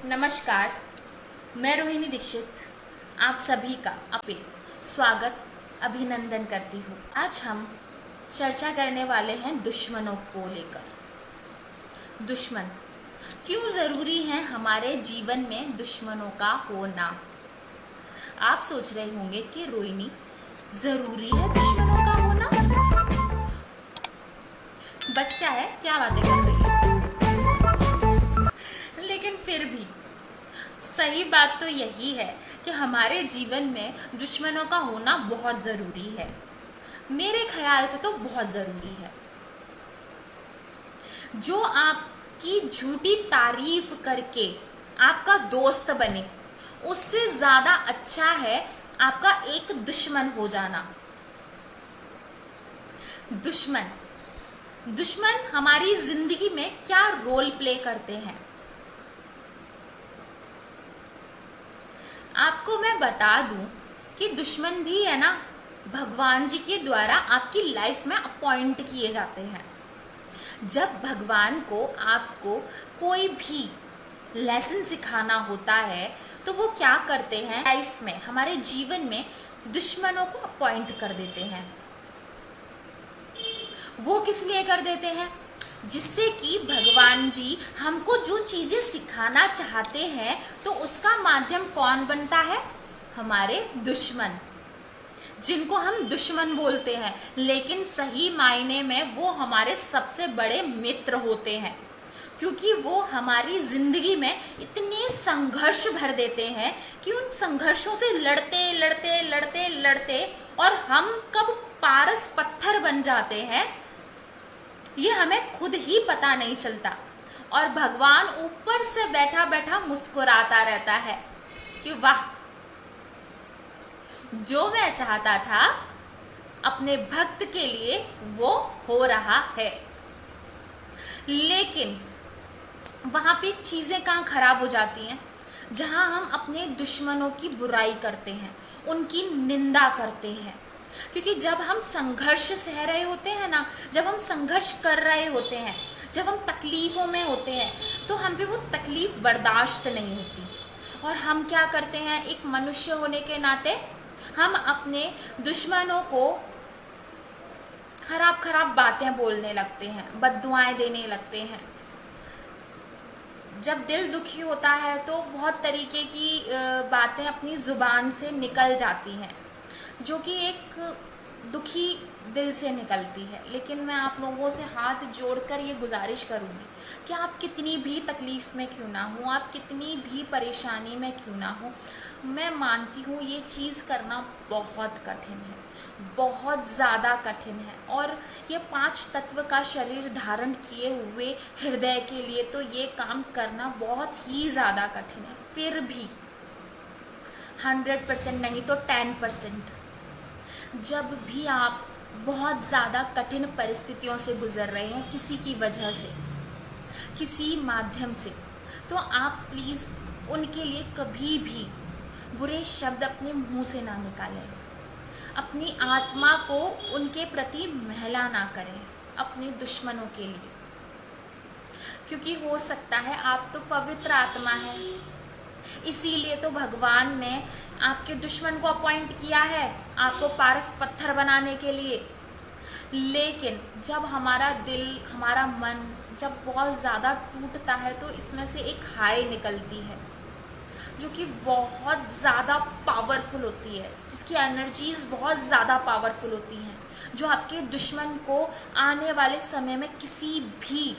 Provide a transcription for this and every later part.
नमस्कार, मैं रोहिणी दीक्षित आप सभी का अपने स्वागत अभिनंदन करती हूँ। आज हम चर्चा करने वाले हैं दुश्मनों को लेकर। दुश्मन क्यों ज़रूरी है हमारे जीवन में दुश्मनों का होना। आप सोच रहे होंगे कि रोहिणी, ज़रूरी है दुश्मनों का होना? बच्चा है, क्या बातें कर रही है। लेकिन फिर भी सही बात तो यही है कि हमारे जीवन में दुश्मनों का होना बहुत ज़रूरी है। मेरे ख्याल से तो बहुत ज़रूरी है। जो आपकी झूठी तारीफ करके आपका दोस्त बने, उससे ज़्यादा अच्छा है आपका एक दुश्मन हो जाना। दुश्मन हमारी जिंदगी में क्या रोल प्ले करते हैं, आपको मैं बता दूं कि दुश्मन भी है ना, भगवान जी के द्वारा आपकी लाइफ में अपॉइंट किए जाते हैं। जब भगवान को आपको कोई भी लेसन सिखाना होता है तो वो क्या करते हैं, लाइफ में, हमारे जीवन में दुश्मनों को अपॉइंट कर देते हैं। वो किस लिए कर देते हैं? जिससे कि भगवान जी हमको जो चीज़ें सिखाना चाहते हैं तो उसका माध्यम कौन बनता है? हमारे दुश्मन, जिनको हम दुश्मन बोलते हैं, लेकिन सही मायने में वो हमारे सबसे बड़े मित्र होते हैं, क्योंकि वो हमारी जिंदगी में इतने संघर्ष भर देते हैं कि उन संघर्षों से लड़ते लड़ते लड़ते लड़ते और हम कब पारस पत्थर बन जाते हैं ये हमें खुद ही पता नहीं चलता। और भगवान ऊपर से बैठा बैठा मुस्कुराता रहता है कि वाह, जो मैं चाहता था अपने भक्त के लिए वो हो रहा है। लेकिन वहां पे चीजें कहाँ खराब हो जाती हैं? जहां हम अपने दुश्मनों की बुराई करते हैं, उनकी निंदा करते हैं। क्योंकि जब हम संघर्ष सह रहे होते हैं ना, जब हम संघर्ष कर रहे होते हैं, जब हम तकलीफ़ों में होते हैं, तो हम पे वो तकलीफ़ बर्दाश्त नहीं होती। और हम क्या करते हैं, एक मनुष्य होने के नाते हम अपने दुश्मनों को खराब खराब बातें बोलने लगते हैं, बद्दुआएं देने लगते हैं। जब दिल दुखी होता है तो बहुत तरीके की बातें अपनी ज़ुबान से निकल जाती हैं, जो कि एक दुखी दिल से निकलती है। लेकिन मैं आप लोगों से हाथ जोड़कर ये गुजारिश करूँगी कि आप कितनी भी तकलीफ़ में क्यों ना हो, आप कितनी भी परेशानी में क्यों ना हो, मैं मानती हूँ ये चीज़ करना बहुत कठिन है, बहुत ज़्यादा कठिन है। और ये 5 तत्व का शरीर धारण किए हुए हृदय के लिए तो ये काम करना बहुत ही ज़्यादा कठिन है। फिर भी 100% नहीं तो 10%, जब भी आप बहुत ज़्यादा कठिन परिस्थितियों से गुजर रहे हैं किसी की वजह से, किसी माध्यम से, तो आप प्लीज़ उनके लिए कभी भी बुरे शब्द अपने मुंह से ना निकालें। अपनी आत्मा को उनके प्रति मैला ना करें अपने दुश्मनों के लिए, क्योंकि हो सकता है आप तो पवित्र आत्मा है, इसीलिए तो भगवान ने आपके दुश्मन को अपॉइंट किया है आपको पारस पत्थर बनाने के लिए। लेकिन जब हमारा दिल, हमारा मन जब बहुत ज़्यादा टूटता है तो इसमें से एक हाय निकलती है जो कि बहुत ज़्यादा पावरफुल होती है, जिसकी एनर्जीज़ बहुत ज़्यादा पावरफुल होती हैं, जो आपके दुश्मन को आने वाले समय में किसी भी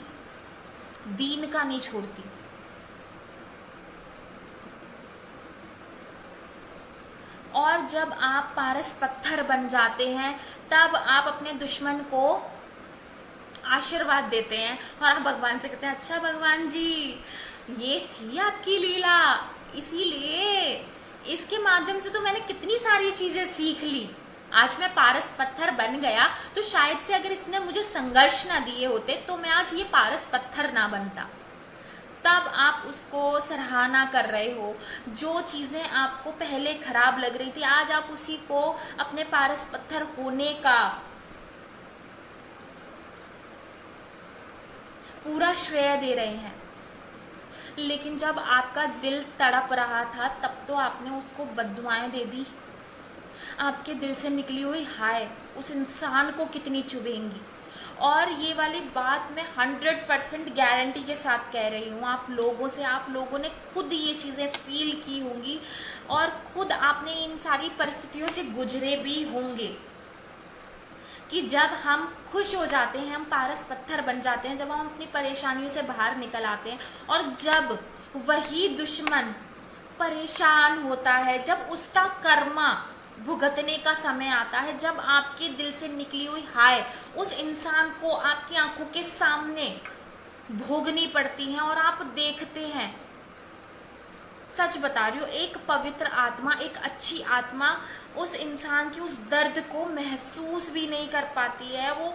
दीन का नहीं छोड़ती। और जब आप पारस पत्थर बन जाते हैं तब आप अपने दुश्मन को आशीर्वाद देते हैं और आप भगवान से कहते हैं, अच्छा भगवान जी, ये थी आपकी लीला, इसीलिए इसके माध्यम से तो मैंने कितनी सारी चीज़ें सीख ली। आज मैं पारस पत्थर बन गया तो शायद से अगर इसने मुझे संघर्ष ना दिए होते तो मैं आज ये पारस पत्थर ना बनता। तब आप उसको सराहना कर रहे हो। जो चीज़ें आपको पहले खराब लग रही थी, आज आप उसी को अपने पारस पत्थर होने का पूरा श्रेय दे रहे हैं। लेकिन जब आपका दिल तड़प रहा था तब तो आपने उसको बद्दुआएं दे दी। आपके दिल से निकली हुई हाय उस इंसान को कितनी चुभेंगी। और ये वाली बात मैं 100% गारंटी के साथ कह रही हूँ आप लोगों ने खुद ये चीज़ें फील की होंगी और खुद आपने इन सारी परिस्थितियों से गुजरे भी होंगे कि जब हम खुश हो जाते हैं, हम पारस पत्थर बन जाते हैं, जब हम अपनी परेशानियों से बाहर निकल आते हैं और जब वही दुश्मन परेशान होता है, जब उसका कर्मा भुगतने का समय आता है, जब आपके दिल से निकली हुई हाय उस इंसान को आपकी आंखों के सामने भोगनी पड़ती है और आप देखते हैं, सच बता रही हूँ, एक पवित्र आत्मा, एक अच्छी आत्मा उस इंसान के उस दर्द को महसूस भी नहीं कर पाती है। वो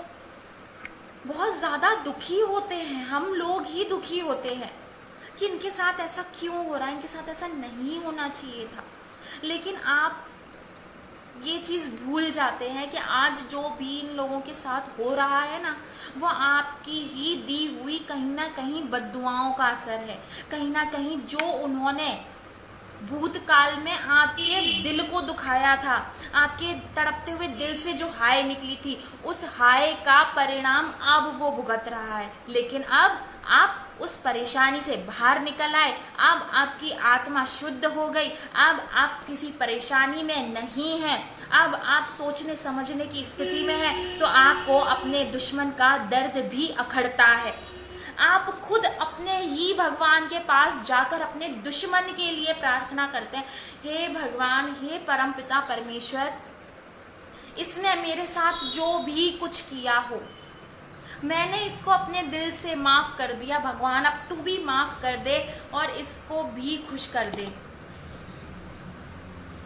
बहुत ज़्यादा दुखी होते हैं, हम लोग ही दुखी होते हैं कि इनके साथ ऐसा क्यों हो रहा है, इनके साथ ऐसा नहीं होना चाहिए था। लेकिन आप ये चीज़ भूल जाते हैं कि आज जो भी इन लोगों के साथ हो रहा है ना, वो आपकी ही दी हुई कहीं ना कहीं बद्दुआओं का असर है। कहीं ना कहीं जो उन्होंने भूतकाल में आपके दिल को दुखाया था, आपके तड़पते हुए दिल से जो हाय निकली थी, उस हाय का परिणाम अब वो भुगत रहा है। लेकिन अब आप उस परेशानी से बाहर निकल आए, अब आपकी आत्मा शुद्ध हो गई, अब आप किसी परेशानी में नहीं हैं, अब आप सोचने समझने की स्थिति में हैं, तो आपको अपने दुश्मन का दर्द भी अखड़ता है। आप खुद अपने ही भगवान के पास जाकर अपने दुश्मन के लिए प्रार्थना करते हैं, हे भगवान, हे परमपिता परमेश्वर, इसने मेरे साथ जो भी कुछ किया हो, मैंने इसको अपने दिल से माफ़ कर दिया, भगवान अब तू भी माफ़ कर दे और इसको भी खुश कर दे।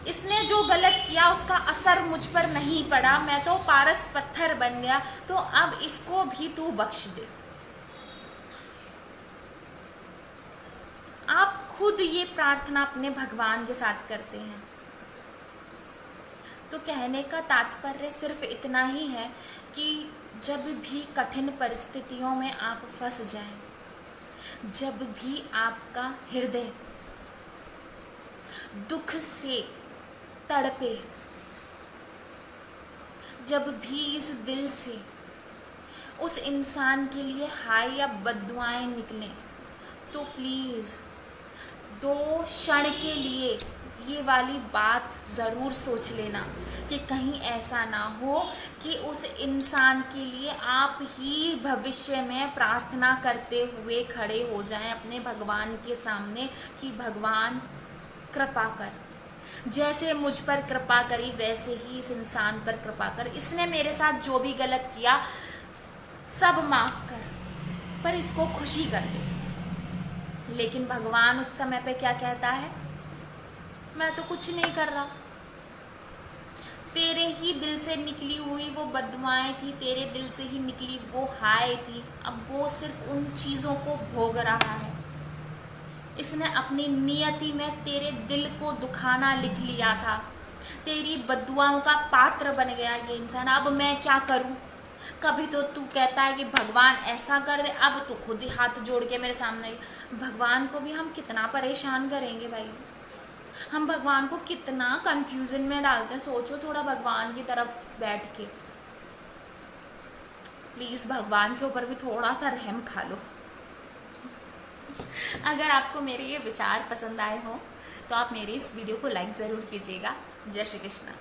इसने जो गलत किया उसका असर मुझ पर नहीं पड़ा, मैं तो पारस पत्थर बन गया, तो अब इसको भी तू बख्श दे। आप खुद ये प्रार्थना अपने भगवान के साथ करते हैं। तो कहने का तात्पर्य सिर्फ इतना ही है कि जब भी कठिन परिस्थितियों में आप फंस जाएं, जब भी आपका हृदय दुख से तड़पे, जब भी इस दिल से उस इंसान के लिए हाय या बद्दुआएं निकलें, तो प्लीज़ 2 क्षण के लिए ये वाली बात ज़रूर सोच लेना कि कहीं ऐसा ना हो कि उस इंसान के लिए आप ही भविष्य में प्रार्थना करते हुए खड़े हो जाएं अपने भगवान के सामने कि भगवान कृपा कर, जैसे मुझ पर कृपा करी वैसे ही इस इंसान पर कृपा कर, इसने मेरे साथ जो भी गलत किया सब माफ़ कर, पर इसको खुशी कर दे। लेकिन भगवान उस समय पे क्या कहता है, मैं तो कुछ नहीं कर रहा, तेरे ही दिल से निकली हुई वो बद्दुआएं थी, तेरे दिल से ही निकली वो हाय थी, अब वो सिर्फ उन चीज़ों को भोग रहा है। इसने अपनी नियति में तेरे दिल को दुखाना लिख लिया था, तेरी बद्दुआओं का पात्र बन गया ये इंसान। अब मैं क्या करूं? कभी तो तू कहता है कि भगवान ऐसा कर दे, अब तू खुद ही हाथ जोड़ के मेरे सामने। भगवान को भी हम कितना परेशान करेंगे भाई, हम भगवान को कितना कंफ्यूजन में डालते हैं। सोचो थोड़ा भगवान की तरफ बैठ के, प्लीज़ भगवान के ऊपर भी थोड़ा सा रहम खा लो। अगर आपको मेरे ये विचार पसंद आए हो तो आप मेरे इस वीडियो को लाइक ज़रूर कीजिएगा। जय श्री कृष्ण।